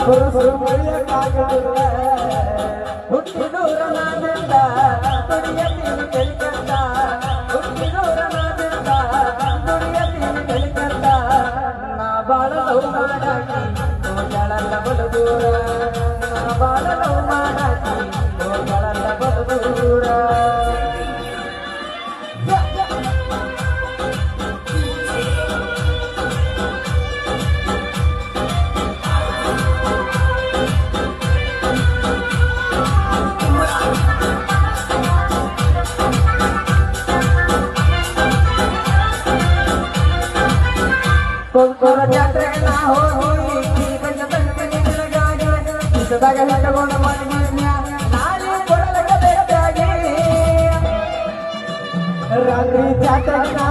ಬರು ಮುರಿಯಕ್ಕಾಗಲ್ಲ ಹುಟ್ಟಿದೂರ ನಾನಿಂದ ದುಡಿಯತೀನಿ ಕಲಿಕಂದ ಹುಟ್ಟಿದೂರ ನಾನಿಂದ ದುಡಿಯತೀನಿ ಕಲಿಕಂದ ನಾ ಬಾಳಲವು ಮಾಡಾಕಿ ಹೋಗಳಲ್ಲ ಬಲು ದೂರ ನಾ ಬಾಳಲವು ಮಾಡಾಕಿ ಹೋಗಳಲ್ಲ ಬಲು ದೂರ Kora jatre na hogi ki banda banda nilagage isadaga hitagona manniya naale kodalaga bedage ratri jatre na